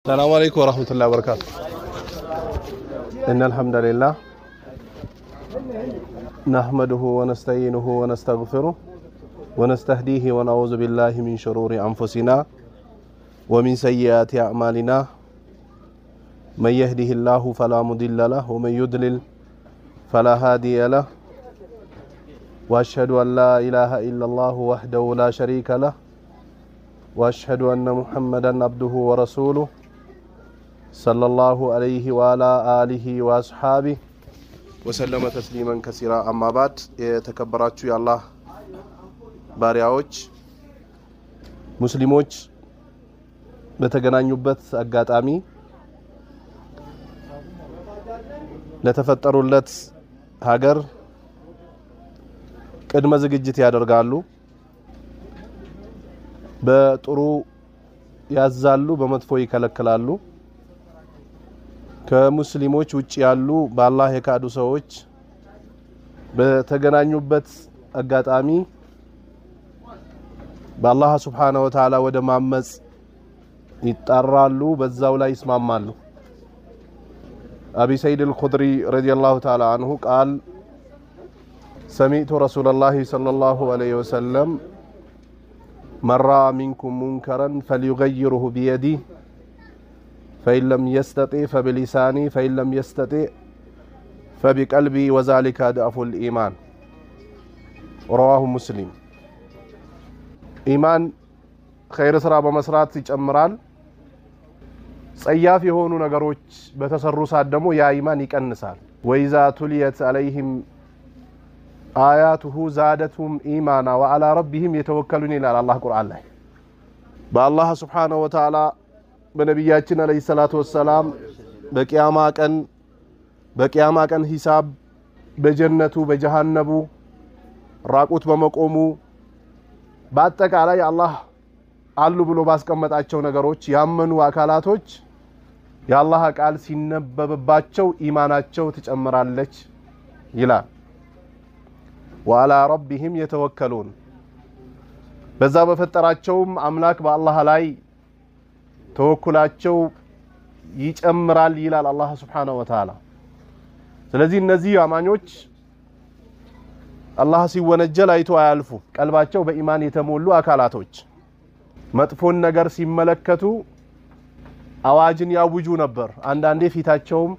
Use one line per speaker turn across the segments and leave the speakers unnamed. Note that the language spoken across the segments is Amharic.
السلام عليكم ورحمة الله وبركاته. إن الحمد لله نحمده ونستعينه ونستغفره ونستهديه ونعوذ بالله من شرور أنفسنا ومن سيئات أعمالنا من يهده الله فلا مضل له ومن يضلل فلا هادي له وأشهد أن لا إله إلا الله وحده لا شريك له وأشهد أن محمدا عبده ورسوله صلى الله عليه وعلى آله وأصحابه وسلم تسليما كثيرا. أما بعد የተከበራችሁ የአላህ ባሪያዎች ሙስሊሞች በተገናኙበት አጋጣሚ ለተፈጠሩለት ሀገር ቅድመ ዝግጅት ያደርጋሉ። በጥሩ ያዛሉ፣ በመጥፎ ይከለክላሉ። ከሙስሊሞች ውጪ ያሉ በአላህ የካዱ ሰዎች በተገናኙበት አጋጣሚ በአላህ Subhanahu Wa Ta'ala ወደ ማመጽ ይጣራሉ፣ በዛው ላይ ይስማማሉ። أبي سيد الخدري رضي الله تعالى عنه قال سمعت رسول الله صلى الله عليه وسلم من رأى منكم منكرا فليغيره بيده فإن لم يستطع فبلسانه فإن لم يستطع فبقلبه وذلك أضعف الإيمان. رواه مسلم. إيمان خير ስራ በመስራት ይጨምራል። ጸያፍ የሆኑ ነገሮች በተሰሩ ሰዓት ደግሞ ያ ኢማን ይቀንሳል። وإذا تليت عليهم آياته زادتهم إيمانا وعلى ربهم يتوكلون إلى الله ቁርአን ላይ በአላህ Subhanahu Wa Ta'ala በነብያችን አለይሂ ሰላቱ ወሰላም በቂያማ ቀን ሂሳብ በጀነቱ በጀሃነሙ ራቁት በመቆሙ በአጠቃላይ አላህ አሉ ብሎ ባስቀመጣቸው ነገሮች ያመኑ አካላቶች የአላህ ቃል ሲነበብባቸው ኢማናቸው ትጨምራለች ይላል። ወአላ ረቢሂም የተወከሉን በዛ በፈጠራቸውም አምላክ በአላህ ላይ ተወኩላቸው ይጨምራል ይላል አላህ Subhanahu Wa Ta'ala። ስለዚህ እነዚህ አማኞች አላህ ሲወነጀል አይቶ አያልፉ፣ ቀልባቸው በኢማን የተሞሉ አካላቶች መጥፎን ነገር ሲመለከቱ አዋጅን ያውጁ ነበር። አንዳንዴ ፊታቸውም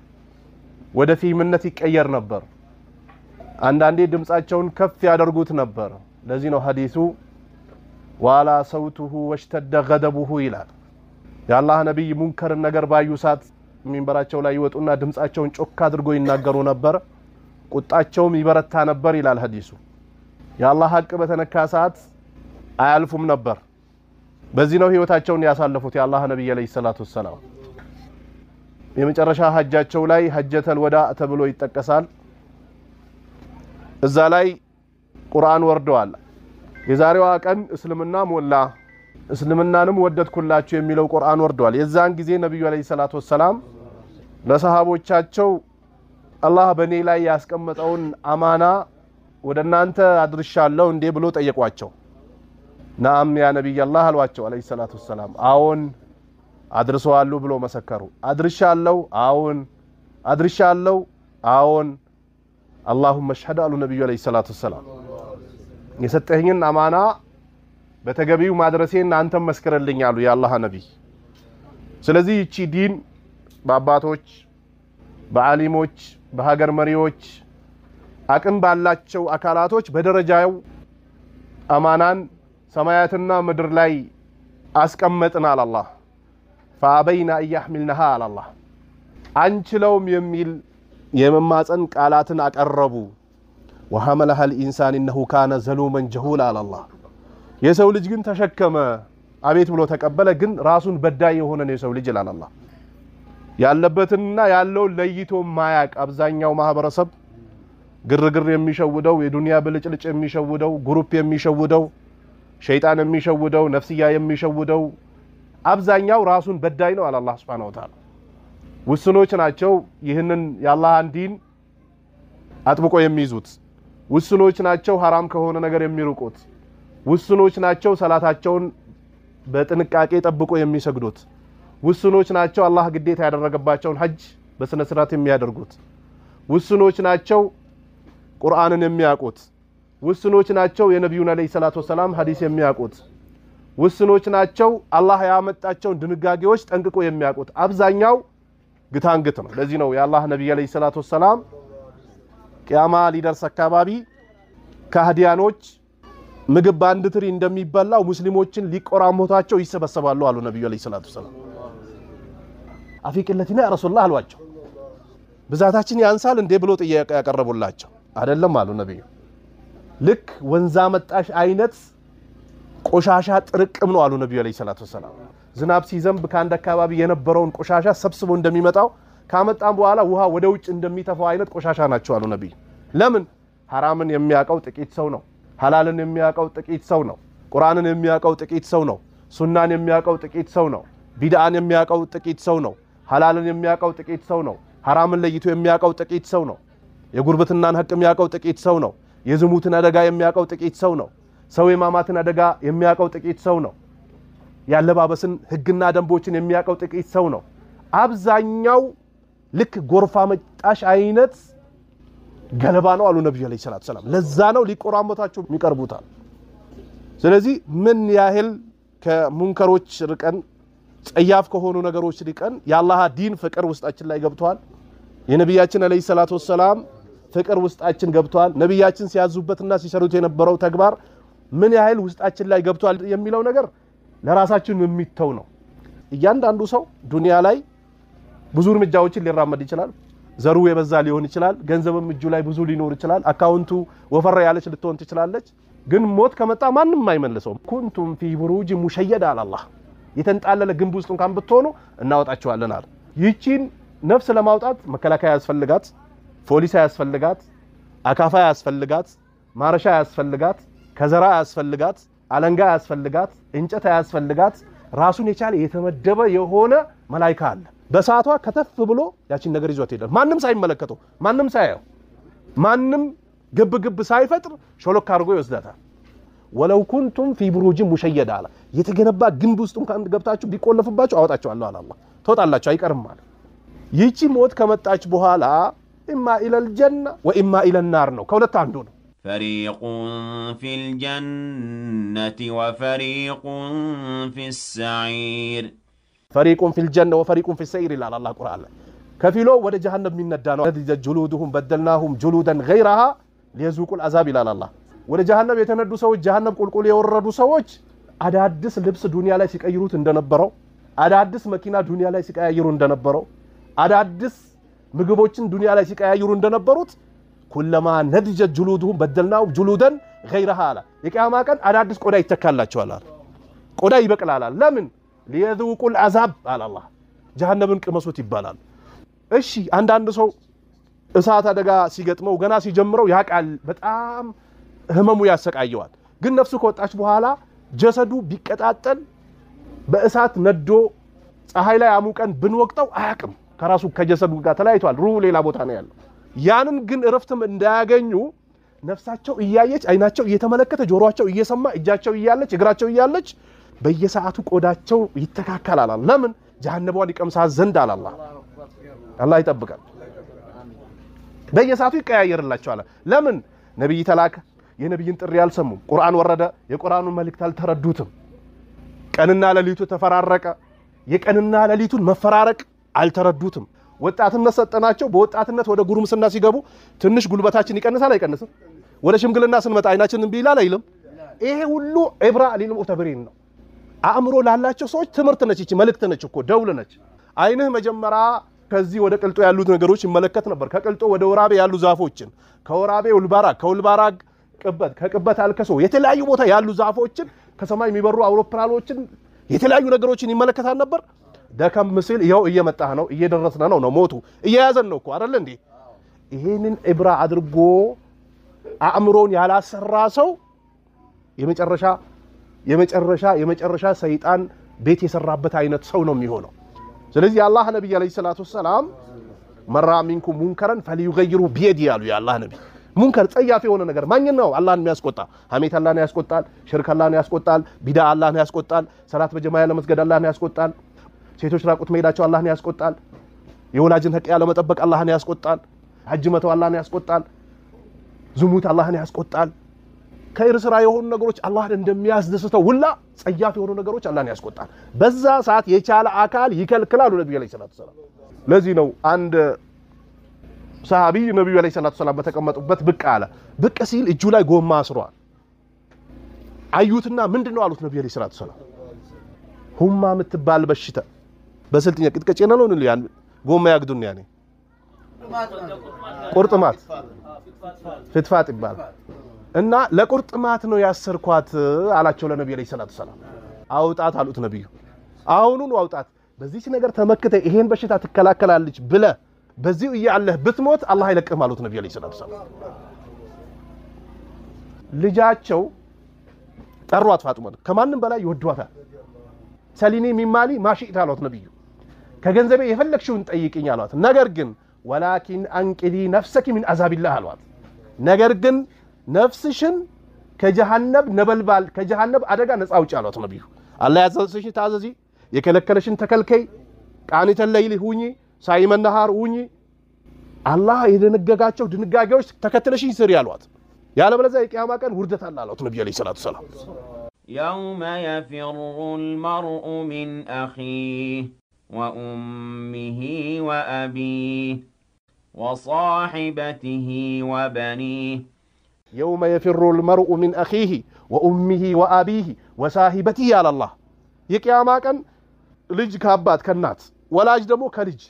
ወደ ፊምነት ይቀየር ነበር። አንዳንዴ ድምጻቸውን ከፍ ያደርጉት ነበር። ለዚህ ነው ሐዲሱ ዋላ ሰውቱሁ ወሽተደ ገደቡሁ ይላል። የአላህ ነብይ ሙንከር ነገር ባዩ ሰዓት ሚንበራቸው ላይ ይወጡና ድምጻቸውን ጮክ አድርጎ ይናገሩ ነበር፣ ቁጣቸውም ይበረታ ነበር ይላል ሐዲሱ። የአላህ ሐቅ በተነካ ሰዓት አያልፉም ነበር። በዚህ ነው ህይወታቸውን ያሳለፉት የአላህ ነብይ አለይሂ ሰላቱ ወሰላም። የመጨረሻ ሐጃቸው ላይ ሐጀተል ወዳ ተብሎ ይጠቀሳል። እዛ ላይ ቁርአን ወርደዋል። የዛሬዋ ቀን እስልምና ሞላ እስልምናንም ወደድኩላችሁ የሚለው ቁርአን ወርደዋል። የዛን ጊዜ ነብዩ አለይሂ ሰላቱ ወሰላም ለሰሃቦቻቸው አላህ በኔ ላይ ያስቀመጠውን አማና ወደናንተ አድርሻለሁ እንዴ ብሎ ጠየቋቸው። ናም ያ ነብይ አላህ አሏቸው አለይሂ ሰላቱ ወሰላም አዎን አድርሰዋለሁ ብሎ መሰከሩ። አድርሻለሁ አዎን አድርሻለሁ አዎን اللهم اشهد አሉ ነብዩ አለይሂ ሰላቱ ወሰላም የሰጠኸኝን አማና በተገቢው ማድረሴን አንተም መስከረልኝ አሉ የአላህ ነብይ። ስለዚህ እቺ ዲን በአባቶች በአሊሞች በሀገር መሪዎች አቅም ባላቸው አካላቶች በደረጃው አማናን ሰማያትና ምድር ላይ አስቀመጥናል አላህ فابينا يحملنها على الله አንችለውም የሚል የመማፀን ቃላትን አቀረቡ። وحملها الانسان انه كان ظلوما جهولا على الله የሰው ልጅ ግን ተሸከመ አቤት ብሎ ተቀበለ፣ ግን ራሱን በዳይ የሆነ ነው የሰው ልጅ ይላል አላህ። ያለበትና ያለው ለይቶ ማያቅ አብዛኛው ማህበረሰብ ግርግር የሚሸውደው የዱንያ ብልጭልጭ የሚሸውደው ግሩፕ የሚሸውደው ሸይጣን የሚሸውደው ነፍስያ የሚሸውደው አብዛኛው ራሱን በዳይ ነው አላህ Subhanahu Wa Ta'ala። ውስኖች ናቸው ይህንን የአላህን ዲን አጥብቆ የሚይዙት። ውስኖች ናቸው حرام ከሆነ ነገር የሚርቁት። ውስኖች ናቸው ሰላታቸውን በጥንቃቄ ጠብቆ የሚሰግዱት። ውስኖች ናቸው አላህ ግዴታ ያደረገባቸውን ሐጅ በስነ ስርዓት የሚያደርጉት ውስኖች ናቸው ቁርአንን የሚያውቁት ውስኖች ናቸው የነብዩን አለይሂ ሰላቱ ወሰለም ሐዲስ የሚያውቁት ውስኖች ናቸው አላህ ያመጣቸውን ድንጋጌዎች ጠንቅቆ የሚያውቁት አብዛኛው ግታንግት ነው ለዚህ ነው የአላህ ነብይ አለይሂ ሰላቱ ወሰለም ቂያማ ሊደርስ አካባቢ ከሃዲያኖች ምግብ ባንድ ትሪ እንደሚበላው ሙስሊሞችን ሊቆራሞታቸው ይሰበሰባሉ አሉ ነብዩ አለይሂ ሰላቱ ወሰለም አፊቅለቲና ያ ረሱላህ አሏቸው ብዛታችን ያንሳል እንዴ ብሎ ጥያቄ ያቀርቡላቸው አይደለም አሉ ነብዩ ልክ ወንዛ መጣሽ አይነት ቆሻሻ ጥርቅም ነው አሉ ነብዩ አለይሂ ሰላቱ ወሰለም ዝናብ ሲዘንብ ካንደ አካባቢ የነበረውን ቆሻሻ ሰብስቦ እንደሚመጣው ካመጣን በኋላ ውሃ ወደ ውጭ እንደሚተፋው አይነት ቆሻሻ ናቸው አሉ ነብዩ ለምን ሐራምን የሚያቀው ጥቂት ሰው ነው ሐላልን የሚያቀው ጥቂት ሰው ነው ቁርአንን የሚያቀው ጥቂት ሰው ነው ሱናን የሚያቀው ጥቂት ሰው ነው ቢድአን የሚያቀው ጥቂት ሰው ነው ሐላልን የሚያቀው ጥቂት ሰው ነው ሐራምን ለይቶ የሚያቀው ጥቂት ሰው ነው የጉርብትናን ሐቅ የሚያቀው ጥቂት ሰው ነው የዝሙትን አደጋ የሚያቀው ጥቂት ሰው ነው ሰው የማማትን አደጋ የሚያቀው ጥቂት ሰው ነው ያለባበስን ህግና ደንቦችን የሚያቀው ጥቂት ሰው ነው አብዛኛው ልክ ጎርፋ መጣሽ አይነት ገለባ ነው አሉ ነብዩ አለይሂ ሰላቱ ሰላም ለዛ ነው ሊቆራሞታቸው የሚቀርቡታል ስለዚህ ምን ያህል ከሙንከሮች ርቀን ጸያፍ ከሆኑ ነገሮች ርቀን የአላህ ዲን ፍቅር ውስጣችን ላይ ገብቷል የነብያችን አለይሂ ሰላቱ ሰላም ፍቅር ውስጣችን ገብቷል ነብያችን ሲያዙበትና ሲሰሩት የነበረው ተግባር ምን ያህል ውስጣችን ላይ ገብቷል የሚለው ነገር ለራሳችን የሚተው ነው እያንዳንዱ ሰው ዱንያ ላይ ብዙ እርምጃዎችን ሊራመድ ይችላል ዘሩ የበዛ ሊሆን ይችላል ገንዘብም እጁ ላይ ብዙ ሊኖር ይችላል አካውንቱ ወፈረ ያለች ልትሆን ትችላለች ግን ሞት ከመጣ ማንንም አይመልሰውም ኩንቱም ፊ ቡሩጅ ሙሸየዳ አላህ የተንጣለለ ግንብ ውስጥ እንኳን ብትሆኑ እናወጣቸዋለን አለ ይቺን ነፍስ ለማውጣት መከላከያ ያስፈልጋት ፖሊስ ያስፈልጋት አካፋ ያስፈልጋት ማረሻ ያስፈልጋት ከዘራ ያስፈልጋት አለንጋ ያስፈልጋት እንጨት ያስፈልጋት ራሱን የቻለ የተመደበ የሆነ መላእክት አለ በሰዓቷ ከተፍ ብሎ ያቺን ነገር ይዟት ይላል ማንንም ሳይመለከተው ማንንም ሳያየው ማንንም ግብ ሳይፈጥር ሾሎክ አድርጎ ይወስዳታል ወለው ኩንቱም ፊ ቡሩጅ ሙሸየዳ አለ የተገነባ ግንብ ውስጥ እንኳን ገብታችሁ ቢቆለፍባችሁ አወጣቸዋለሁ አለ አላህ ተወጣላችሁ አይቀርም ማለት ይቺ ሞት ከመጣች በኋላ إما إلى الجنة وإما إلى النار ነው ከሁለት አንዱ ነው
فريق في الجنة وفريق في السعير
فريق في الجنة وفريق في السعير لا الله قرآن كفيلو ወደ جهنم የሚነዳነው جلودهم بدلناهم جلودا غيرها ليذوقوا العذاب لا الله ወደ جهنم የተነዱ ሰዎች جهنم ቁልቁል የወረዱ ሰዎች አዳዲስ ልብስ ዱንያ ላይ ሲቀይሩት እንደነበረው አዳዲስ መኪና ዱንያ ላይ ሲቀያይሩ እንደነበረው አዳዲስ ምግቦችን ዱንያ ላይ ሲቀያይሩ እንደነበሩት ኩለማ ነድጀ جلودهم بدلناهم جلودا غيرها አለ የቂያማ ቀን አዳዲስ ቆዳ ይተካላቸዋል ቆዳ ይበቅላል ለምን ليذوقوا العذاب አለ አላህ جهنمን ቅመሱት ይባላል እሺ አንዳንድ ሰው እሳት አደጋ ሲገጥመው ገና ሲጀምረው ያቃል በጣም ህመሙ ያሰቃየዋል ግን ነፍሱ ከወጣች በኋላ ጀሰዱ ቢቀጣጠል በእሳት ነዶ ፀሐይ ላይ አሙቀን ብንወቅተው አያቅም ከራሱ ከጀሰዱ ጋር ተላይቷል ሩህ ሌላ ቦታ ነው ያለው ያንን ግን እረፍትም እንዳያገኙ ነፍሳቸው እያየች አይናቸው እየተመለከተ ጆሮአቸው እየሰማ እጃቸው እያለች እግራቸው እያለች በየሰዓቱ ቆዳቸው ይተካከላል ለምን جهنمዋን ይቀምሳ ዘንድ አላህ አላህ ይጠብቃል በየሰዓቱ ይቀያየርላቸዋል ለምን ነብይ ተላከ የነብይን ጥሪ ያልሰሙ ቁርአን ወረደ የቁርአኑን መልእክት አልተረዱትም ቀንና ለሊቱ ተፈራረቀ የቀንና ለሊቱን መፈራረቅ አልተረዱትም ወጣትነት ሰጠናቸው በወጣትነት ወደ ጉርምስና ሲገቡ ትንሽ ጉልበታችን ይቀንሳል አይቀንስም ወደ ሽምግልና ስንመጣ አይናችንን ቢላል አይልም ይሄ ሁሉ ኢብራ ለልሙተበሪን ነው አእምሮ ላላቸው ሰዎች ትምርት ነች እቺ መልእክት ነች እኮ ደውል ነች አይንህ መጀመራ ከዚህ ወደ ቅልጦ ያሉት ነገሮች ይመለከት ነበር ከቅልጦ ወደ ወራቤ ያሉ ዛፎችን ከወራቤ ውልባራ ከውልባራ ቅበት ከቅበት አልከሶ የተለያዩ ቦታ ያሉ ዛፎችን ከሰማይ የሚበሩ አውሮፕላኖችን የተለያዩ ነገሮችን ይመለከታል ነበር ደከም ምስል ይሄው እየመጣ ነው እየደረስና ነው ሞቱ እየያዘን ነው እኮ አይደል እንዴ ይሄንን ኢብራ አድርጎ አእምሮን ያላሰራ ሰው የመጨረሻ ሰይጣን ቤት የሰራበት አይነት ሰው ነው የሚሆነው ስለዚህ አላህ ነብይ አለይሂ ሰላቱ ሰላም መራ ሚንኩም ሙንከረን فليغيروا بيدي ያሉ ያላህ ነብይ ሙንከር ጸያፍ የሆነ ነገር ማንኛው አላህን የሚያስቆጣ ሐሜት አላህን ያስቆጣል ሽርክ አላህን ያስቆጣል ቢዳ አላህን ያስቆጣል ሰላት በጀማዓ ለመስገድ አላህን ያስቆጣል ሴቶች ራቁት መሄዳቸው አላህን ያስቆጣል የወላጅን ሐቅ ያለ መጠበቅ አላህን ያስቆጣል ሐጅ መተው አላህን ያስቆጣል ዝሙት አላህን ያስቆጣል ከይር ስራ የሆኑ ነገሮች አላህን እንደሚያስደስተው ሁላ ጸያፍ የሆኑ ነገሮች አላህን ያስቆጣል በዛ ሰዓት የቻለ አካል ይከልክላሉ ነብዩ አለይሂ ሰላቱ ሰላም ለዚህ ነው አንድ ሰሃቢ ነብዩ አለይሂ ሰላቱ ሰላም በተቀመጡበት ብቅ አለ ብቅ ሲል እጁ ላይ ጎማ አስሯል አዩትና ምንድነው አሉት ነብዩ አለይሂ ሰላቱ ሰላም ሁማ ምትባል በሽታ በስልጥኛ ቅጥቀጭ ነው ነው ያን ጎማ ያግዱን ያኔ ቁርጥማት ፍትፋት ይባላል እና ለቁርጥማት ነው ያሰርኳት አላቸው ለነብዩ አለይሂ ሰላቱ ሰላም አውጣት አሉት ነብዩ አሁኑን አውጣት በዚህ ነገር ተመከተ ይሄን በሽታ ትከላከላለች ብለ በዚህ ይያለህ ብትሞት አላህ አይለቅህም አሉት ነብዩ አለይሂ ሰላቱ ሰላም ልጃቸው ጠሯት ፋጡማን ከማንንም በላይ ይወዷታል ሰሊኒ ሚማሊ ማሽኢት አሏት ነብዩ ከገንዘቤ የፈለክሽውን ጠይቂኝ አሏት ነገር ግን ወላኪን አንቂዲ ነፍሰኪ ሚን አዛቢላህ አሏት ነገር ግን ነፍስሽን ከጀሃነም ነበልባል ከጀሃነም አደጋ ነፃ አውጪ አሏት ነብዩ አላህ ያዘዘሽ ታዘዚ የከለከለሽን ተከልከይ ቃኒተ ለይሊ ሁኚ ሳይመ ነሃር ሁኚ አላህ የደነገጋቸው ድንጋጌዎች ተከተለሽኝ ስሪ አሏት ያለበለዚያ የቂያማ ቀን ውርደት አለ አሏት ነብዩ አለይሂ ሰላቱ ሰላም
يوم يفر المرء من أخيه وأمه وأبيه وصاحبته وبنيه
يوم يفر المرء من أخيه وأمه وأبيه وصاحبته على الله የቂያማ ቀን ልጅ ከአባት ከናት ወላጅ ደግሞ ከልጅ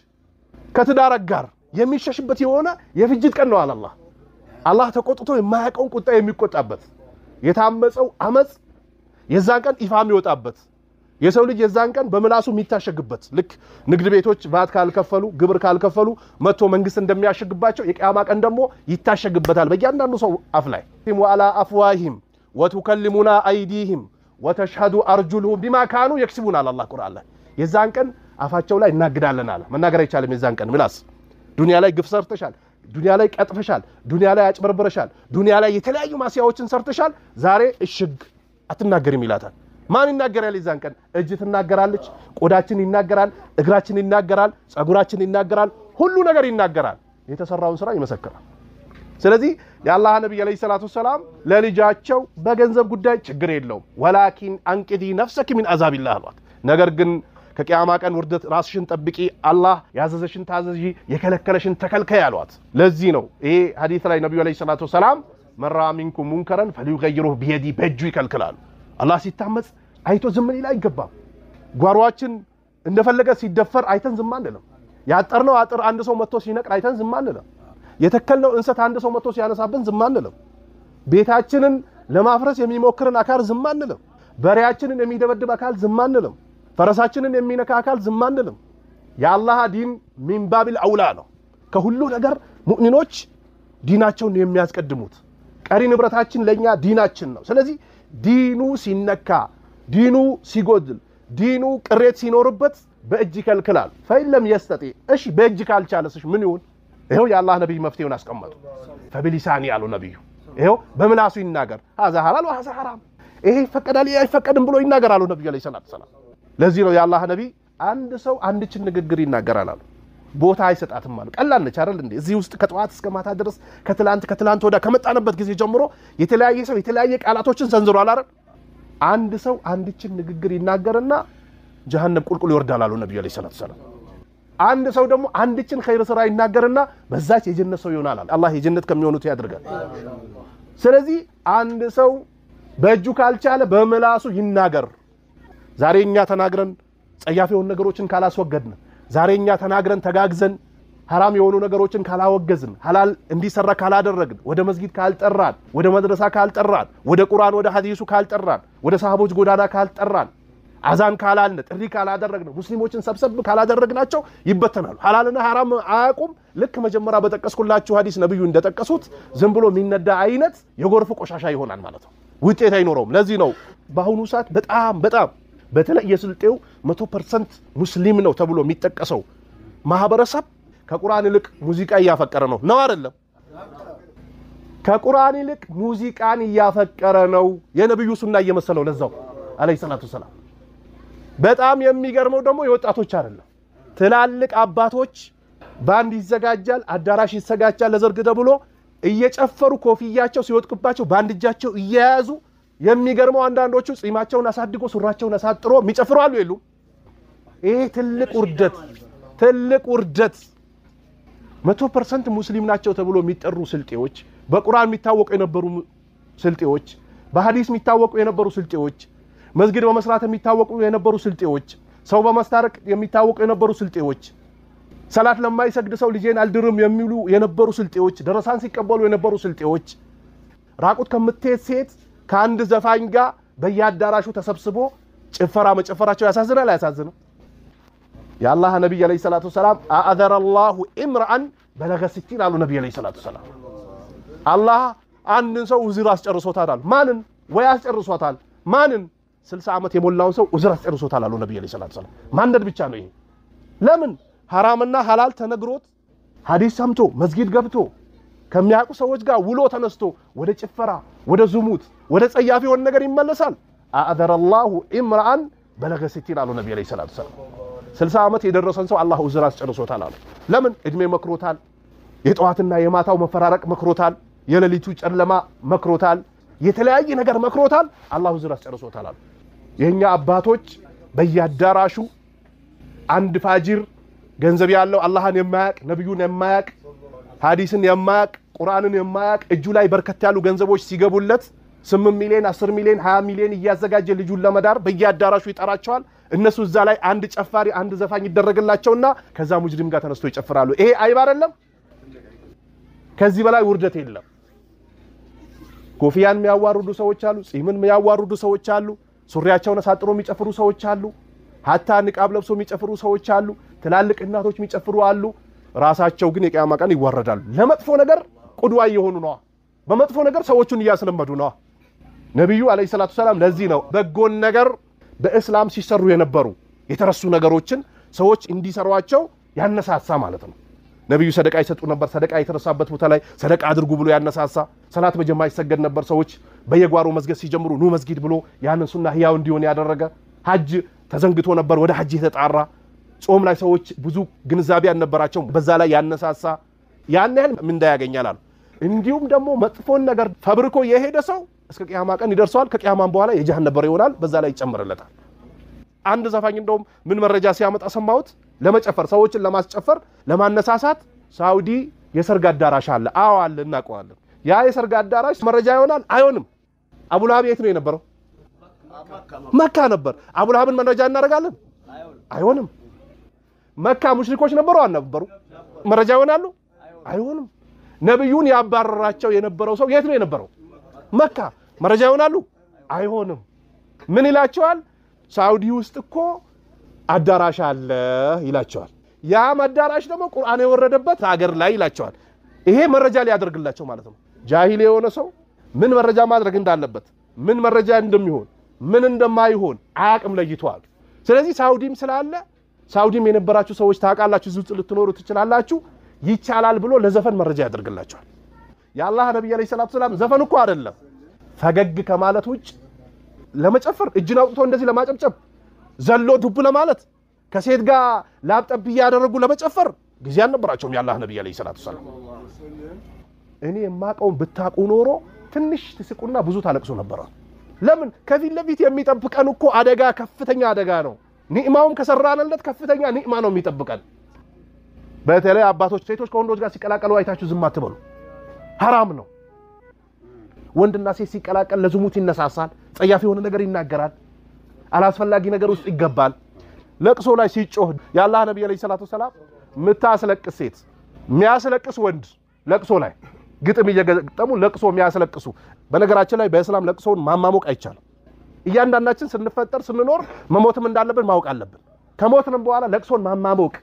ከትዳር ጋር የሚሸሽበት የሆነ የፍጅት ቀን ነው አለ አላህ አላህ ተቆጥቶ የማያቀውን ቁጣ የሚቆጣበት የታመፀው አመጽ የዛን ቀን ኢፋም ይወጣበት የሰው ልጅ የዛን ቀን በመላሱ የሚታሸግበት ልክ ንግድ ቤቶች ቫት ካልከፈሉ ግብር ካልከፈሉ መጥቶ መንግስት እንደሚያሸግባቸው የቂያማ ቀን ደግሞ ይታሸግበታል በእያንዳንዱ ሰው አፍ ላይ ወአላ አፍዋሂም ወቱከልሙና አይዲሂም ወተሽሀዱ አርጁሉሁም ቢማ ካኑ የክስቡን አለ አላህ ቁርአን ላይ የዛን ቀን አፋቸው ላይ እናግዳለን አለ መናገር አይቻልም የዛን ቀን ምላስ ዱንያ ላይ ግፍ ሰርተሻል ዱንያ ላይ ቀጥፈሻል ዱንያ ላይ አጭበርብረሻል ዱንያ ላይ የተለያዩ ማሲያዎችን ሰርተሻል ዛሬ እሽግ አትናገርም ይላታል ማን ይናገራል የዛን ቀን እጅ ትናገራለች ቆዳችን ይናገራል እግራችን ይናገራል ጸጉራችን ይናገራል ሁሉ ነገር ይናገራል የተሰራውን ስራ ይመሰክራል ስለዚህ የአላህ ነብይ አለይሂ ሰላቱ ሰላም ለልጃቸው በገንዘብ ጉዳይ ችግር የለውም ወላኪን አንቂዲ ነፍሰኪ ሚን አዛቢላህ አሏት ነገር ግን ከቂያማ ቀን ውርደት ራስሽን ጠብቂ አላህ ያዘዘሽን ታዘዢ የከለከለሽን ተከልከይ አሏት ለዚህ ነው ይሄ ሐዲስ ላይ ነብዩ አለይሂ ሰላቱ ሰላም መራ ሚንኩም ሙንከረን ፈሊዩገይሩሁ ቢየዲ በእጁ ይከልክላሉ አላህ ሲታመጽ አይቶ ዝም ሊል አይገባም ጓሯችን እንደፈለገ ሲደፈር አይተን ዝም አንልም ያጠርነው አጥር አንድ ሰው መጥቶ ሲነቅል አይተን ዝም አንልም የተከልነው እንሰት አንድ ሰው መጥቶ ሲያነሳብን ዝም አንልም ቤታችንን ለማፍረስ የሚሞክርን አካል ዝም አንልም በሪያችንን የሚደበድብ አካል ዝም አንልም ፈረሳችንን የሚነካ አካል ዝም አንልም የአላህ ዲን ሚን ባቢል አውላ ነው ከሁሉ ነገር ሙእሚኖች ዲናቸውን የሚያስቀድሙት ቀሪ ንብረታችን ለኛ ዲናችን ነው ስለዚህ ዲኑ ሲነካ ዲኑ ሲጎድል ዲኑ ቅሬት ሲኖርበት በእጅ ይከልክላል ፈይለም ይስተጢ እሺ በእጅ ካልቻለስሽ ምን ይሁን ይሄው የአላህ ነብይ መፍትሄውን አስቀመጡ ፈቢሊሳኒ ያሉ ነብዩ ይሄው በምላሱ ይናገር هذا حلال وهذا حرام ይሄ ፈቀዳል አይፈቀድም ብሎ ይናገራሉ ነብዩ አለይሂ ሰላቱ ሰላም ለዚህ ነው የአላህ ነብይ አንድ ሰው አንድችን ንግግር ይናገራል አሉ ቦታ አይሰጣትም ማለት ቀላል ነች አይደል እንዴ እዚህ ውስጥ ከጧት እስከ ማታ ድረስ ከትላንት ወዳ ከመጣነበት ጊዜ ጀምሮ የተለያየ ሰው የተለያየ ቃላቶችን ሰንዝሯል አይደል አንድ ሰው አንድችን ንግግር ይናገርና ጀሃነም ቁልቁል ይወርዳል አሉ ነብዩ አለይሂ ሰላቱ ሰላም አንድ ሰው ደግሞ አንድችን ኸይር ስራ ይናገርና በዛች የጀነት ሰው ይሆናል አላህ የጀነት ከሚሆኑት ያድርጋል ስለዚህ አንድ ሰው በእጁ ካልቻለ በመላሱ ይናገር ዛሬኛ ተናግረን ጸያፍ የሆኑ ነገሮችን ካላስወገድን ዛሬኛ ተናግረን ተጋግዘን حرام የሆኑ ነገሮችን ካላወገዝን ሐላል እንዲሰራ ካላደረግን ወደ መስጊድ ካልጠራን ወደ መድረሳ ካልጠራን ወደ ቁርአን ወደ ሐዲሱ ካልጠራን ወደ ሰሃቦች ጎዳና ካልጠራን አዛን ካላልን ጥሪ ካላደረግን ሙስሊሞችን ሰብሰብ ካላደረግናቸው ይበተናሉ ሐላልና حرام አያቁም ልክ መጀመሪያ በተቀስኩላችሁ ሐዲስ ነብዩ እንደተቀሱት ዝም ብሎ የሚነዳ አይነት የጎርፍ ቆሻሻ ይሆናል ማለት ነው ውጤት አይኖርም ለዚህ ነው በአሁኑ ሰዓት በጣም በተለይ የስልጤው 100% ሙስሊም ነው ተብሎ የሚጠቀሰው ማህበረሰብ ከቁርአን ይልቅ ሙዚቃ ያፈቀረ ነው አይደለም ከቁርአን ይልቅ ሙዚቃን ያፈቀረ ነው የነብዩ ሱና እየመሰለው ለዛው አለይሂ ሰላቱ ሰላም በጣም የሚገርመው ደግሞ የወጣቶች አይደለም ትላልቅ አባቶች ባንድ ይዘጋጃል አዳራሽ ይዘጋጃል ለዘርግ ተብሎ እየጨፈሩ ኮፍያቸው ሲወጥቅባቸው ባንድ እጃቸው እየያዙ የሚገርመው አንዳንዶቹ ጺማቸውን አሳድጎ ሱራቸውን አሳጥሮ የሚጨፍሩ አሉ የሉ ይሄ ትልቅ ውርደት 100% ሙስሊም ናቸው ተብሎ የሚጠሩ ስልጤዎች በቁርአን የሚታወቁ የነበሩ ስልጤዎች በሐዲስ የሚታወቁ የነበሩ ስልጤዎች መስጊድ በመስራት የሚታወቁ የነበሩ ስልጤዎች ሰው በማስታረቅ የሚታወቁ የነበሩ ስልጤዎች ሰላት ለማይሰግድ ሰው ልጄን አልድርም የሚሉ የነበሩ ስልጤዎች ደረሳን ሲቀበሉ የነበሩ ስልጤዎች ራቁት ከምትሄድ ሴት ከአንድ ዘፋኝ ጋር በየአዳራሹ ተሰብስቦ ጭፈራ መጨፈራቸው ያሳዝናል አያሳዝንም የአላህ ነብይ አለይሂ ሰላቱ ሰላም አአዘረ አላሁ ኢምራአን በለገ 60 አሉ ነብይ አለይሂ ሰላቱ ሰላም አላህ አንድን ሰው ኡዝር አስጨርሶታል ማንን ወይ አስጨርሶታል ማንን 60 ዓመት የሞላውን ሰው ኡዝር አስጨርሶታል አሉ ነብይ አለይሂ ሰላቱ ሰላም ማንደድ ብቻ ነው ይሄ ለምን ሐራምና ሐላል ተነግሮት ሐዲስ ሰምቶ መስጊድ ገብቶ ከሚያውቁ ሰዎች ጋር ውሎ ተነስቶ ወደ ጭፈራ ወደ ዝሙት ወደ ጸያፊ የሆነ ነገር ይመለሳል አአዘረ አላሁ ኢምራአን በለገ 60 አሉ ነብይ አለይሂ ሰላቱ ሰላም 60 ዓመት የደረሰን ሰው አላህ ኡዝር አስጨርሶታል አሉ ለምን እድሜ መክሮታል የጧትና የማታው መፈራረቅ መክሮታል የሌሊቱ ጨለማ መክሮታል የተለያየ ነገር መክሮታል አላህ ኡዝር አስጨርሶታል አሉ የኛ አባቶች በየአዳራሹ አንድ ፋጅር ገንዘብ ያለው አላህን የማያቅ ነብዩን የማያቅ ሐዲስን የማያቅ ቁርአንን የማያቅ እጁ ላይ በርከት ያሉ ገንዘቦች ሲገቡለት 8 ሚሊዮን 10 ሚሊዮን 20 ሚሊዮን እያዘጋጀ ልጁን ለመዳር በየአዳራሹ ይጠራቸዋል እነሱ እዛ ላይ አንድ ጨፋሪ አንድ ዘፋኝ ይደረግላቸውና ከዛ ሙጅሪም ጋር ተነስቶ ይጨፍራሉ ይሄ አይብ አይደለም ከዚህ በላይ ውርደት የለም ኮፊያን የሚያዋርዱ ሰዎች አሉ ጺምን የሚያዋርዱ ሰዎች አሉ ሱሪያቸውን አሳጥሮ የሚጨፍሩ ሰዎች አሉ ሀታ ንቃብ ለብሶ የሚጨፍሩ ሰዎች አሉ ትላልቅ እናቶች የሚጨፍሩ አሉ ራሳቸው ግን የቂያማ ቀን ይዋረዳሉ ለመጥፎ ነገር ቁድዋ እየሆኑ ነው በመጥፎ ነገር ሰዎችን እያስለመዱ ነው ነብዩ አለይሂ ሰላቱ ሰላም ለዚህ ነው በጎን ነገር በእስላም ሲሰሩ የነበሩ የተረሱ ነገሮችን ሰዎች እንዲሰሯቸው ያነሳሳ ማለት ነው ነብዩ ሰደቃ ይሰጡ ነበር ሰደቃ የተረሳበት ቦታ ላይ ሰደቃ አድርጉ ብሎ ያነሳሳ ሰላት በጀማ ይሰገድ ነበር ሰዎች በየጓሮ መስገድ ሲጀምሩ ኑ መስጊድ ብሎ ያንን ሱና ህያው እንዲሆን ያደረገ ሐጅ ተዘንግቶ ነበር ወደ ሐጅ የተጣራ ጾም ላይ ሰዎች ብዙ ግንዛቤ ያነበራቸው በዛ ላይ ያነሳሳ ያን ያህል ምንዳ ያገኛል እንዲሁም ደግሞ መጥፎን ነገር ፈብሪኮ የሄደ ሰው እስከ ቂያማ ቀን ይደርሳል ከቂያማን በኋላ የጀሃነም ነበር ይሆናል በዛ ላይ ይጨምርለታል አንድ ዘፋኝ እንደውም ምን መረጃ ሲያመጣ ሰማሁት ለመጨፈር ሰዎችን ለማስጨፈር ለማነሳሳት ሳውዲ የሰርግ አዳራሽ አለ አዎ አለ እናቀዋለን ያ የሰርግ አዳራሽ መረጃ ይሆናል አይሆንም አቡላሃብ የት ነው የነበረው መካ ነበር አቡላሃብን መረጃ እናደርጋለን አይሆንም መካ ሙሽሪኮች ነበሩ አልነበሩ መረጃ ይሆናሉ አይሆንም ነብዩን ያባረራቸው የነበረው ሰው የት ነው የነበረው መካ መረጃ ይሆናሉ አይሆንም ምን ይላቸዋል ሳውዲ ውስጥ እኮ አዳራሽ አለ ይላቸዋል ያ አዳራሽ ደግሞ ቁርአን የወረደበት ሀገር ላይ ይላቸዋል ይሄ መረጃ ሊያደርግላቸው ማለት ነው ጃሂል የሆነ ሰው ምን መረጃ ማድረግ እንዳለበት ምን መረጃ እንደሚሆን ምን እንደማይሆን አያቅም ለይቷል ስለዚህ ሳውዲም ስላለ ሳውዲም የነበራችሁ ሰዎች ታውቃላችሁ ዝውጥ ልትኖሩ ትችላላችሁ ይቻላል ብሎ ለዘፈን መረጃ ያደርግላቸዋል ያላህ ነብይ አለይሂ ሰላቱ ሰላም ዘፈን እኮ አይደለም ፈገግ ከማለት ውጭ ለመጨፈር እጅን አውጥቶ እንደዚህ ለማጨብጨብ ዘሎ ዱብ ለማለት ከሴት ጋር ላብጠብ ያደረጉ ለመጨፈር ጊዜ አልነበራቸውም ያላህ ነብይ አለይሂ ሰላቱ ሰላም እኔ የማቀው ብታቁ ኖሮ ትንሽ ትስቁና ብዙ ታለቅሱ ነበር ለምን ከፊት ለፊት የሚጠብቀን እኮ አደጋ ከፍተኛ አደጋ ነው ኒዕማውም ከሰራንለት ከፍተኛ ኒዕማ ነው የሚጠብቀን በተለይ አባቶች ሴቶች ከወንዶች ጋር ሲቀላቀሉ አይታችሁ ዝም አትበሉ حرام ነው ወንድና ሴት ሲቀላቀል ለዝሙት ይነሳሳል ጸያፍ የሆነ ነገር ይናገራል አላስፈላጊ ነገር ውስጥ ይገባል ለቅሶ ላይ ሲጮህ ያላህ ነብይ አለይሂ ሰላቱ ሰላም ምታስለቅስ ሴት የሚያስለቅስ ወንድ ለቅሶ ላይ ግጥም እየገጠሙ ለቅሶ የሚያስለቅሱ በነገራችን ላይ በእስላም ለቅሶን ማማሞቅ አይቻልም እያንዳንዳችን ስንፈጠር ስንኖር መሞትም እንዳለብን ማወቅ አለብን ከሞትንም በኋላ ለቅሶን ማማሞቅ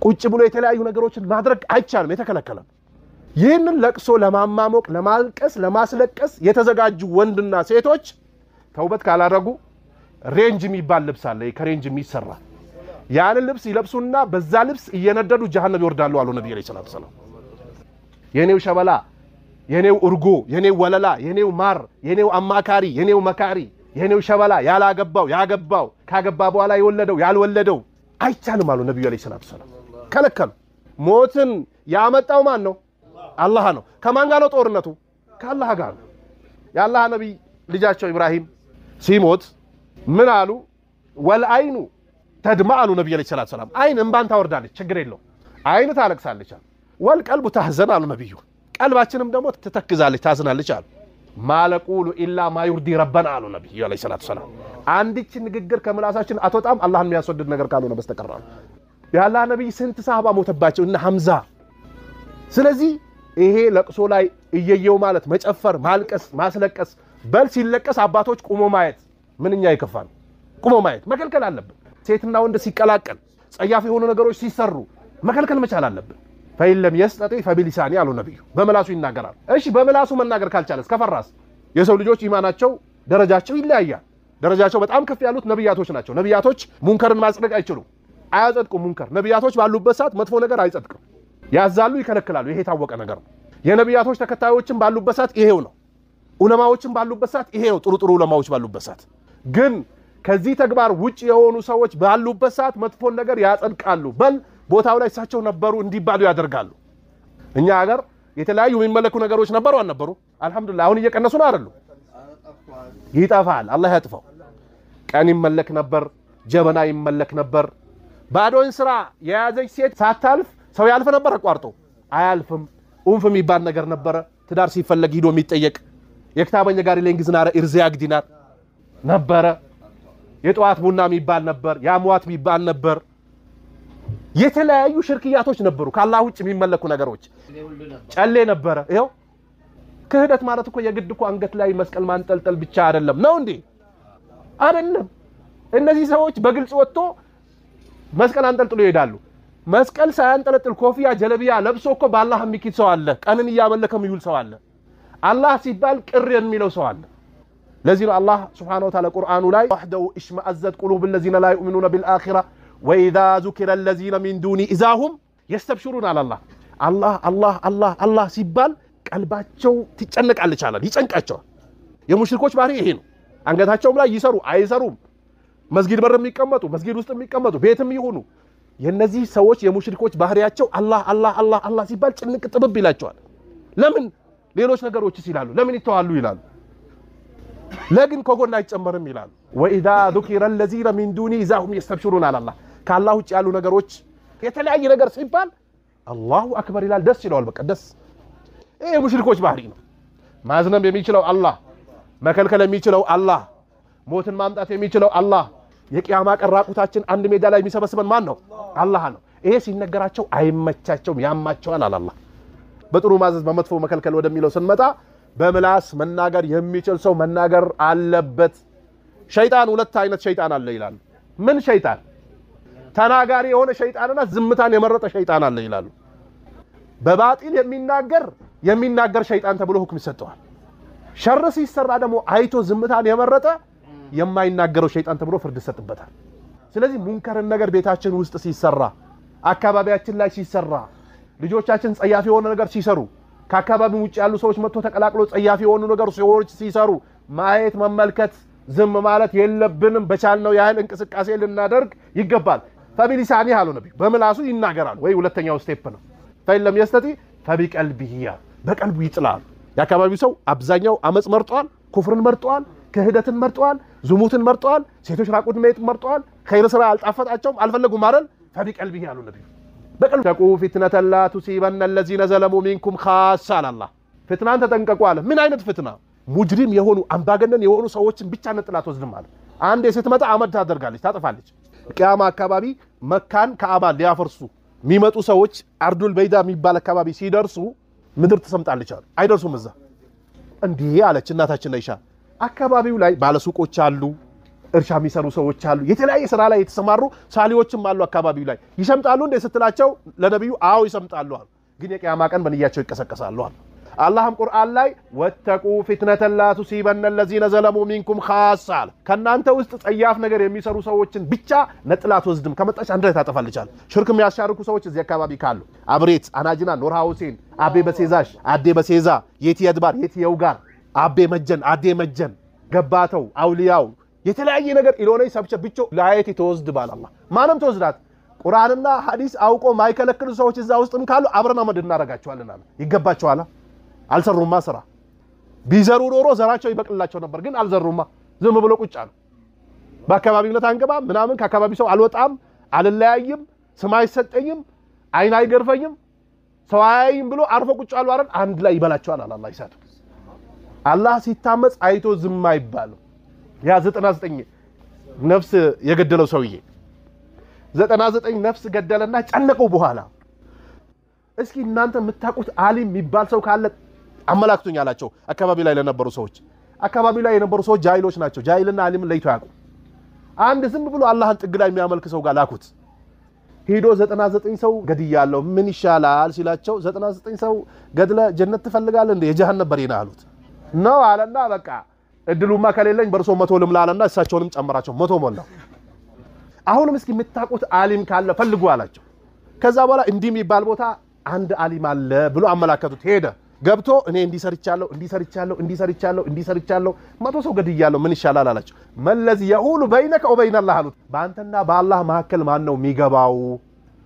ቁጭ ብሎ የተለያዩ ነገሮችን ማድረግ አይቻልም የተከለከለ ይህንን ለቅሶ ለማማሞቅ ለማልቀስ ለማስለቀስ የተዘጋጁ ወንድና ሴቶች ተውበት ካላደረጉ ሬንጅ የሚባል ልብስ አለ ከሬንጅ የሚሰራ ያን ልብስ ይለብሱና በዛ ልብስ እየነደዱ ጀሃነም ይወርዳሉ አሉ ነብዩ ሰለላሁ ዐለይሂ ወሰለም የኔው ሸበላ የኔው እርጎ የኔው ወለላ የኔው ማር የኔው አማካሪ የኔው መካሪ የኔው ሸበላ ያላገባው ያገባው ካገባ በኋላ የወለደው ያልወለደው አይቻልም አሉ ነብዩ አለይሂ ሰላቱ ሰላም ከለከሉ ሞትን ያመጣው ማን ነው አላህ ነው ከማን ጋር ነው ጦርነቱ ከአላህ ጋር ነው ያላህ ነብይ ልጃቸው ኢብራሂም ሲሞት ምን አሉ ወልአይኑ ተድማ አሉ ነብዩ አለይሂ ሰላቱ ሰላም አይን እንባን ታወርዳለች ችግር የለው አይን ታለቅሳለች ወልቀልቡ ተህዘን አሉ ነብዩ ቀልባችንም ደግሞ ትተክዛለች ታዝናለች አሉ ማለቁሉ ኢላ ማ ይርዲ ረበና አሉ ነብዩ አለይሂ ሰላቱ ሰላም አንዲች ንግግር ከምላሳችን አትወጣም አላህን የሚያስወድድ ነገር ካልሆነ በስተቀር ያላህ ነብይ ስንት ሰሃባ ሞተባቸው እና ሐምዛ ስለዚህ ይሄ ለቅሶ ላይ እየየው ማለት መጨፈር ማልቀስ ማስለቀስ በል ሲለቀስ አባቶች ቁሞ ማየት ምንኛ ይከፋል ቁሞ ማየት መከልከል አለብን ሴትና ወንድ ሲቀላቀል ጸያፍ የሆኑ ነገሮች ሲሰሩ መከልከል መቻል አለብን ፈይለም የስጠጤ ፈቢሊሳኒ አሉ ነብዩ በመላሱ ይናገራል እሺ በመላሱ መናገር ካልቻለስ ከፈራስ የሰው ልጆች ኢማናቸው ደረጃቸው ይለያያል ደረጃቸው በጣም ከፍ ያሉት ነብያቶች ናቸው ነብያቶች ሙንከርን ማጽደቅ አይችሉም አያጸድቁም ሙንከር ነብያቶች ባሉበት ሰዓት መጥፎ ነገር አይጸድቅም ያዛሉ ይከለክላሉ ይሄ ታወቀ ነገር ነው የነብያቶች ተከታዮችን ባሉበት ሰዓት ይሄው ነው ዑለማዎችን ባሉበት ሰዓት ይሄው ጥሩ ዑለማዎች ባሉበት ሰዓት ግን ከዚህ ተግባር ውጪ የሆኑ ሰዎች ባሉበት ሰዓት መጥፎ ነገር ያጸድቃሉ በል ቦታው ላይ ሳቸው ነበሩ እንዲባሉ ያደርጋሉ እኛ ሀገር የተለያዩ የሚመለኩ ነገሮች ነበሩ አልነበሩ አልহামዱሊላህ አሁን እየቀነሱ ነው አይደሉ ይጣፋል አላህ ያጥፋው ቀን ይመለክ ነበር ጀበና ይመለክ ነበር ባዶን ስራ የያዘች ሴት ሳታልፍ ሰው ያልፍ ነበር አቋርጦ አያልፍም ኡንፍ የሚባል ነገር ነበር ትዳር ሲፈለግ ሂዶ የሚጠየቅ የክታበኛ ጋር ለእንግዝናራ ኢርዚያግ ዲናር ነበር የጧት ቡና የሚባል ነበር ያሟት የሚባል ነበር የተለያዩ ሽርክያቶች ነበሩ ከአላህ ውጭ የሚመለኩ ነገሮች ጨሌ ነበር ይሄው ክህደት ማለት እኮ የግድ እኮ አንገት ላይ መስቀል ማንጠልጠል ብቻ አይደለም ነው እንዴ አይደለም እነዚህ ሰዎች በግልጽ ወጥቶ መስቀል አንጠልጥሎ ይሄዳሉ መስቀል ሳያንጠለጥል ኮፊያ ጀለቢያ ለብሶ እኮ በአላህ የሚኪድ ሰው አለ ቀንን ያመለከም ይውል ሰው አለ አላህ ሲባል ቅር የሚለው ሰው አለ ለዚህ ነው አላህ Subhanahu Wa Ta'ala ቁርአኑ ላይ ወህደው እሽማአዘት ቁሉብ الذين لا يؤمنون بالآخرة وإذا ذكر الذين من دونه إذا هم يستبشرون على الله الله الله الله الله ሲባል ቀልባቸው ትጨነቃለች አለ ይጨንቃቸው የሙሽሪኮች ባህሪ ይሄ ነው አንገታቸውም ላይ ይሰሩ አይሰሩም መስጊድ በር የሚቀመጡ መስጊድ ውስጥ የሚቀመጡ ቤትም ይሁኑ የነዚህ ሰዎች የሙሽሪኮች ባህሪያቸው አላህ አላህ አላህ አላህ ሲባል ጭንቅ ጥብብ ይላቸዋል ለምን ሌሎች ነገሮችስ ይላሉ ለምን ይተዋሉ ይላሉ ለግን ከጎና አይጨመርም ይላሉ ወኢዛ ذكر الذين من دونه إذا هم يستبشرون على الله ከአላህ ውጭ ያሉ ነገሮች የተለያየ ነገር ሲባል አላሁ አክበር ይላል ደስ ይላል በቃ ደስ ይሄ ሙሽሪኮች ባህሪ ነው ማዝነብ የሚችለው አላህ መከልከል የሚችለው አላህ ሞትን ማምጣት የሚችለው አላህ የቂያማ ቀራቁታችን አንድ ሜዳ ላይ የሚሰበስበን ማን ነው አላህ ነው ይሄ ሲነገራቸው አይመቻቸውም ያማቸዋል አላህ በጥሩ ማዘዝ በመጥፎ መከልከል ወደሚለው ስንመጣ በምላስ መናገር የሚችል ሰው መናገር አለበት ሸይጣን ሁለት አይነት ሸይጣን አለ ይላሉ ምን ሸይጣን ተናጋሪ የሆነ ሸይጣንና ዝምታን የመረጠ ሸይጣን አለ ይላሉ በባጢል የሚናገር ሸይጣን ተብሎ ሁክም ይሰጠዋል ሸር ሲሰራ ደግሞ አይቶ ዝምታን የመረጠ የማይናገረው ሸይጣን ተብሎ ፍርድ ይሰጥበታል ስለዚህ ሙንከርን ነገር ቤታችን ውስጥ ሲሰራ አካባቢያችን ላይ ሲሰራ ልጆቻችን ጸያፍ የሆነ ነገር ሲሰሩ ከአካባቢው ውጭ ያሉ ሰዎች መጥቶ ተቀላቅሎ ጸያፍ የሆኑ ነገር ሲሰሩ ማየት መመልከት ዝም ማለት የለብንም በቻልነው ያህል እንቅስቃሴ ልናደርግ ይገባል ፈቢሊሳኒ አሉ ነብዩ በመላሱ ይናገራሉ ወይ ሁለተኛው ስቴፕ ነው ፈይለም የስተቲ ፈቢቀልቢሂ በቀልቡ ይጥላል ያካባቢው ሰው አብዛኛው አመጽ መርጧል ኩፍርን መርጧል ክህደትን መርጧል ዝሙትን መርጧል ሴቶች ራቁት ማየት መርጧል ኸይር ስራ አልጣፈጣቸውም አልፈለጉም አይደል ፈቢቀልቢሂ አሉ ነብዩ በቀልቡ ተቁ ፊትነተ ላ ቱሲበነ الذين ظلموا منكم خاصة الله ፍትናን ተጠንቀቁ አለ ምን አይነት ፍትና ሙጅሪም የሆኑ አምባገነን የሆኑ ሰዎችን ብቻ ነጥላት ወዝንም አለ አንዴ ስትመጣ አመድ ታደርጋለች ታጠፋለች ቂያማ አካባቢ መካን ከአባ ሊያፈርሱ የሚመጡ ሰዎች አርዱል በይዳ የሚባል አካባቢ ሲደርሱ ምድር ተሰምጣለች አሉ አይደርሱም እዛ እንዴ አለች እናታችን አይሻ አካባቢው ላይ ባለሱቆች አሉ እርሻ የሚሰሩ ሰዎች አሉ የተለያየ ስራ ላይ የተሰማሩ ሳሊዎችም አሉ አካባቢው ላይ ይሰምጣሉ እንደ ስትላቸው ለነብዩ አው ይሰምጣሉ አሉ ግን የቂያማ ቀን በንያቸው ይቀሰቀሳሉ አሉ አላህም ቁርአን ላይ ወተቁ ፊትነተ ላ ቱሲበነ الذين ظلموا منكم خاصة ከናንተ ውስጥ ጸያፍ ነገር የሚሰሩ ሰዎችን ብቻ ነጥላት ወዝድም ከመጣች አንድ ላይ ታጠፋለቻል ሽርክ የሚያሻርኩ ሰዎች እዚህ አካባቢ ካሉ አብሬት አናጅና ኑር ሁሴን አቤ በሴዛሽ አዴ በሴዛ የቲ ያድባር የቲ የውጋር አቤ መጀን አዴ መጀን ገባተው አውሊያው የተለያየ ነገር ኢሎነይ ሰብቸብቾ ለአየት ተወስድ ባላህ ማንም ተወስዳት ቁርአንና ሐዲስ አውቆ ማይከለክሉ ሰዎች እዛ ውስጥም ካሉ አብረና መድ እናረጋቸዋለን አለ ይገባቸዋል አልሰሩማ ስራ ቢዘሩ ኖሮ ዘራቸው ይበቅልላቸው ነበር ግን አልዘሩማ ዝም ብሎ ቁጭ አሉ በአካባቢነት አንገባ ምናምን ከአካባቢ ሰው አልወጣም አልለያይም ስማይ ሰጠኝም አይን አይገርፈኝም ሰው አይም ብሎ አርፎ ቁጭ አሉ አይደል አንድ ላይ ይበላቸዋል አላህ ይሳቱ አላህ ሲታመጽ አይቶ ዝም አይባል ያ 99 ነፍስ የገደለው ሰውዬ 99 ነፍስ ገደለና ጨነቀው በኋላ እስኪ እናንተ የምታቁት ዓሊም የሚባል ሰው ካለ አመላክቱኝ አላቸው አካባቢ ላይ ለነበሩ ሰዎች አካባቢ ላይ የነበሩ ሰዎች ጃሂሎች ናቸው ጃሂልና ዓሊም ለይቶ ያቁ አንድ ዝም ብሎ አላህን ጥግ ላይ የሚያመልክ ሰው ጋር ላኩት ሄዶ 99 ሰው ገድያለሁ ምን ይሻላል ሲላቸው 99 ሰው ገድለ ጀነት ትፈልጋለህ እንደ የጀሃነም በሬና አሉት ነው አለና በቃ እድሉማ ከሌለኝ በርሶ 100 ልምላልና እሳቸውንም ጨምራቸው 100 ሞላው አሁንም እስኪ የምታቁት ዓሊም ካለ ፈልጉ አላቸው ከዛ በኋላ እንዲህ የሚባል ቦታ አንድ ዓሊም አለ ብሎ አመላከቱት ሄደ ገብቶ እኔ እንዲሰርቻለሁ 100 ሰው ገድያለሁ ምን ይሻላል አላቸው መለዚ يقول بينك وبين الله አሉት ባንተና በአላህ መሐከል ማን ነው የሚገባው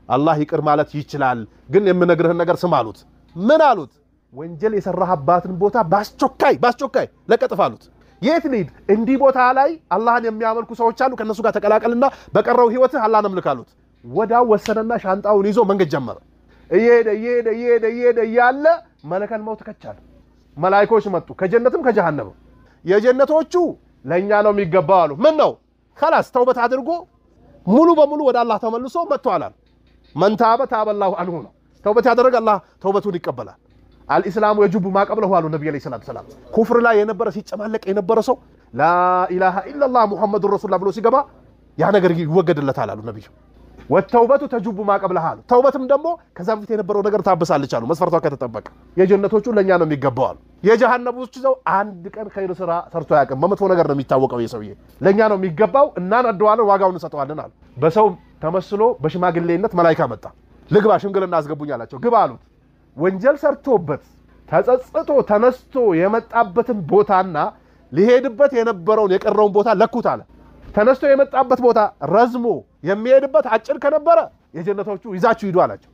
አላህ ይቅር ማለት ይችላል ግን የምነግርህን ነገር ስም አሉት ምን አሉት ወንጀል የሰራህባትን ቦታ ባስቾካይ ለቀጥፋሉት የት ሊድ እንዲህ ቦታ ላይ አላህን የሚያመልኩ ሰዎች አሉ ከነሱ ጋር ተቀላቀልና በቀረው ህይወትህ አላህን አምልካሉት ወዳው ወሰነና ሻንጣውን ይዞ መንገድ ጀመረ እየሄደ ያለ መለከል ሞት ከቻለ መላእክቶች መጡ ከጀነትም ከጀሃነም የጀነቶቹ ለኛ ነው የሚገባው አሉ ምን ነው خلاص ተውበት አድርጎ ሙሉ በሙሉ ወደ አላህ ተመልሶ መጥቷል من تاب تاب الله عنه ተውበት ያደረገ አላህ ተውበቱን ይቀበላል الاسلام يجب ما قبله አሉ ነብዩ ሰለላሁ ዐለይሂ ወሰለም ኩፍር ላይ የነበረ ሲጨማለቅ የነበረ ሰው لا اله الا الله محمد رسول الله ብሎ ሲገባ ያ ነገር ይወገድለታል አሉ ነብዩ ወተውበቱ ተጁቡ ማቀብለህ አሉ ተውበትም ደግሞ ከዛ በፊት የነበረው ነገር ታበሳለች አሉ መስፈርቷ ከተጠበቀ የጀነቶቹ ለኛ ነው የሚገባው አሉ የጀሃነሞቹ ሰው አንድ ቀን ኸይር ስራ ሰርቶ ያቀም በመጥፎ ነገር ነው የሚታወቀው የሰውዬ ለኛ ነው የሚገባው እናናደዋለን ዋጋውን እንሰጠዋለን አሉ በሰው ተመስሎ በሽማግሌነት መላእክት መጣ ልግባ ሽምግልና አስገቡኝ አላቸው ግባ አሉት ወንጀል ሰርቶበት ተጸጽቶ ተነስቶ የመጣበትን ቦታና ሊሄድበት የነበረውን የቀረውን ቦታ ለኩት አለ ተነስቶ የመጣበት ቦታ ረዝሞ የሚሄድበት አጭር ከነበረ የጀነቶቹ ይዛችሁ ሂዱ አላቸው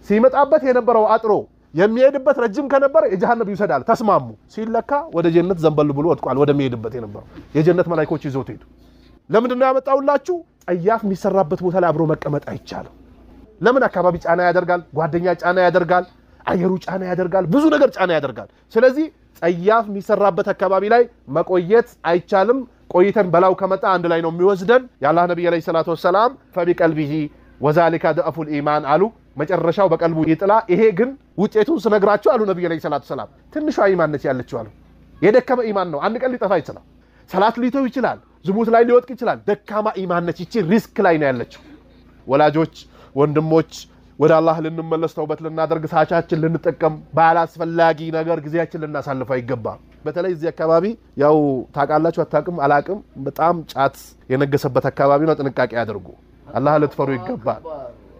ሲመጣበት የነበረው አጥሮ የሚሄድበት ረጅም ከነበረ የጀሃነም ይሰዳል ተስማሙ ሲለካ ወደ ጀነት ዘንበል ብሎ ወጥቋል ወደ የሚሄድበት የነበረው የጀነት መላእክቶች ይዘውት ሄዱ ለምንድነው ያመጣውላችሁ ጸያፍ የሚሰራበት ቦታ ላይ አብሮ መቀመጥ አይቻልም ለምን አካባቢ ጫና ያደርጋል ጓደኛ ጫና ያደርጋል አየሩ ጫና ያደርጋል ብዙ ነገር ጫና ያደርጋል ስለዚህ ጸያፍ የሚሰራበት አካባቢ ላይ መቆየት አይቻልም ቆይተን በላው ከመጣ አንድ ላይ ነው የሚወስደን ያላህ ነብዩ አለይሂ ሰላቱ ወሰለም فبقلبه وذلك ضعف الايمان አሉ መጨረሻው በቀልቡ ይጥላ ይሄ ግን ውጤቱን ስነግራችሁ አሉ ነብዩ አለይሂ ሰላቱ ወሰለም ትንሿ ኢማን ነች ያለችው አሉ የደከመ ኢማን ነው አንድ ቀን ሊጠፋ ይችላል ሰላት ሊተው ይችላል ዝሙት ላይ ሊወድቅ ይችላል ደካማ ኢማን ነች እቺ ሪስክ ላይ ነው ያለችው ወላጆች ወንድሞች ወደ አላህ ልንመለስ ተውበት ልናደርግ ሳቻችን ልንጠቀም ባላስፈላጊ ነገር ጊዜያችን ልናሳልፍ አይገባም በተለይ እዚህ አካባቢ ያው ታቃላችሁ አታቅም አላቅም በጣም ጫት የነገሰበት አካባቢ ነው ጥንቃቄ ያድርጉ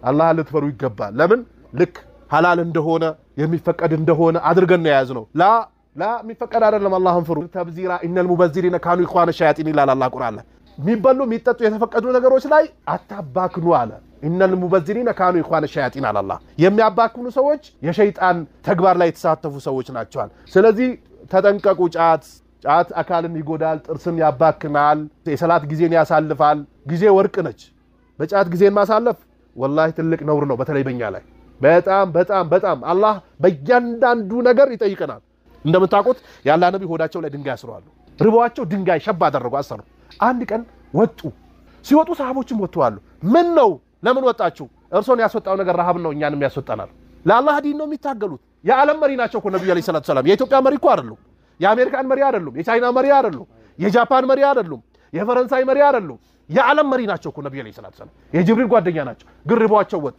አላህ ልትፈሩ ይገባል ለምን ልክ ሐላል እንደሆነ የሚፈቀድ እንደሆነ አድርገን ነው ያዝነው ላ የሚፈቀድ አይደለም አላህን ፍሩ ተብዚራ ኢነል ሙበዚሪነ ካኑ ኢኽዋነ ሸያጢን ይላል አላህ ቁርአን ላይ የሚበሉ የሚጠጡ የተፈቀዱ ነገሮች ላይ አታባክኑ አለ ኢነል ሙበዚሪነ ካኑ ኢኽዋነ ሸያጢን አለ አላህ የሚያባክኑ ሰዎች የሸይጣን ተግባር ላይ የተሳተፉ ሰዎች ናቸዋል ስለዚህ ተጠንቀቁ ጫት አካልን ይጎዳል ጥርስን ያባክናል የሰላት ጊዜን ያሳልፋል ጊዜ ወርቅ ነች በጫት ጊዜን ማሳለፍ ወላሂ ትልቅ ነውር ነው በተለይ በእኛ ላይ በጣም አላህ በእያንዳንዱ ነገር ይጠይቀናል እንደምታውቁት ያላ ነብይ ሆዳቸው ላይ ድንጋይ አስረዋል ርቧቸው ድንጋይ ሸባ አደረጉ አሰሩ አንድ ቀን ወጡ ሲወጡ ሰሃቦችም ወጥተዋል ምን ነው ለምን ወጣችሁ እርሶን ያስወጣው ነገር ረሃብ ነው እኛንም ያስወጣናል ለአላህ ዲን ነው የሚታገሉት የዓለም መሪ ናቸው እኮ ነብዩ አለይሂ ሰላቱ ሰላም የኢትዮጵያ መሪ እኮ አይደሉም የአሜሪካን መሪ አይደሉም የቻይና መሪ አይደሉም የጃፓን መሪ አይደሉም የፈረንሳይ መሪ አይደሉም የዓለም መሪ ናቸው እኮ ነብዩ አለይሂ ሰላቱ ሰላም የጅብሪል ጓደኛ ናቸው ግርባቸው ወጡ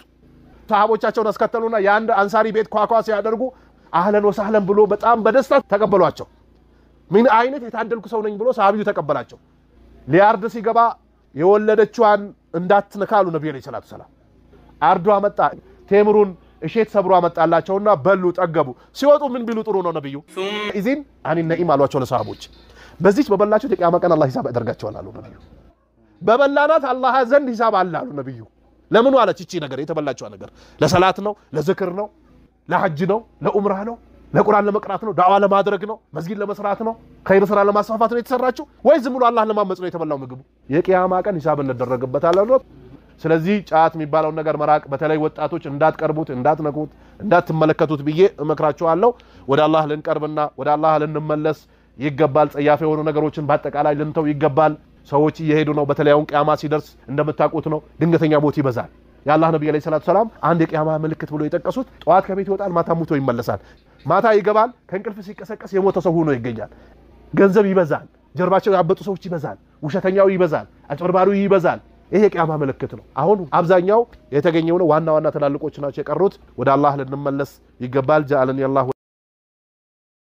ሰሃቦቻቸውን አስከተሉና የአንድ አንሳሪ ቤት ኳኳ ሲያደርጉ አህለን ወሰህለን ብሎ በጣም በደስታ ተቀበሏቸው ምን አይነት የታደልኩ ሰው ነኝ ብሎ ሰሃቢው ተቀበላቸው ሊያርድ ሲገባ የወለደችዋን እንዳትነካሉ ነብዩ አለይሂ ሰላቱ ሰላም አርዷ መጣ ቴምሩን እሸት ሰብሮ አመጣላቸውና በሉ ጠገቡ ሲወጡ ምን ቢሉ ጥሩ ነው ነብዩ ኢዚን አን ነኢም አሏቸው ለሰሃቦች በዚች በበላችሁ የቂያማ ቀን አላህ ሂሳብ ያደርጋቸዋል አሉ ነብዩ በበላናት አላህ ዘንድ ሂሳብ አለ አሉ ነብዩ ለምን ዋለች እቺ ነገር የተበላችው ነገር ለሰላት ነው ለዝክር ነው ለሐጅ ነው ለኡምራ ነው ለቁርአን ለመቅራት ነው ዳዋ ለማድረግ ነው መስጊድ ለመስራት ነው ኸይር ስራ ለማስፋፋት ነው የተሰራችው ወይ ዝም ብሎ አላህ ለማመጽ ነው የተበላው ምግቡ የቂያማ ቀን ሂሳብ እንደደረገበታል አሉ ስለዚህ ጫት የሚባለው ነገር መራቅ በተለይ ወጣቶች እንዳትቀርቡት እንዳትነኩት እንዳትመለከቱት ብዬ እመክራችኋለሁ ወደ አላህ ልንቀርብና ወደ አላህ ልንመለስ ይገባል ጸያፍ የሆኑ ነገሮችን በአጠቃላይ ልንተው ይገባል ሰዎች እየሄዱ ነው በተለያውን ቂያማ ሲደርስ እንደምታውቁት ነው ድንገተኛ ሞት ይበዛል ያላህ ነብዩ አለይሂ ሰላቱ ሰላም አንድ የቂያማ ምልክት ብሎ የጠቀሱት ጧት ከቤት ይወጣል ማታ ሙቶ ይመለሳል ማታ ይገባል ከእንቅልፍ ሲቀሰቀስ የሞተ ሰው ሆኖ ይገኛል ገንዘብ ይበዛል ጀርባቸው ያበጡ ሰዎች ይበዛል ውሸተኛው ይበዛል አጭበርባሪው ይበዛል ይሄ የቂያማ ምልክት ነው አሁን አብዛኛው የተገኘው ነው ዋና ዋና ተላልቆች ናቸው የቀሩት ወደ አላህ ልንመለስ ይገባል ጃአለን ያላህ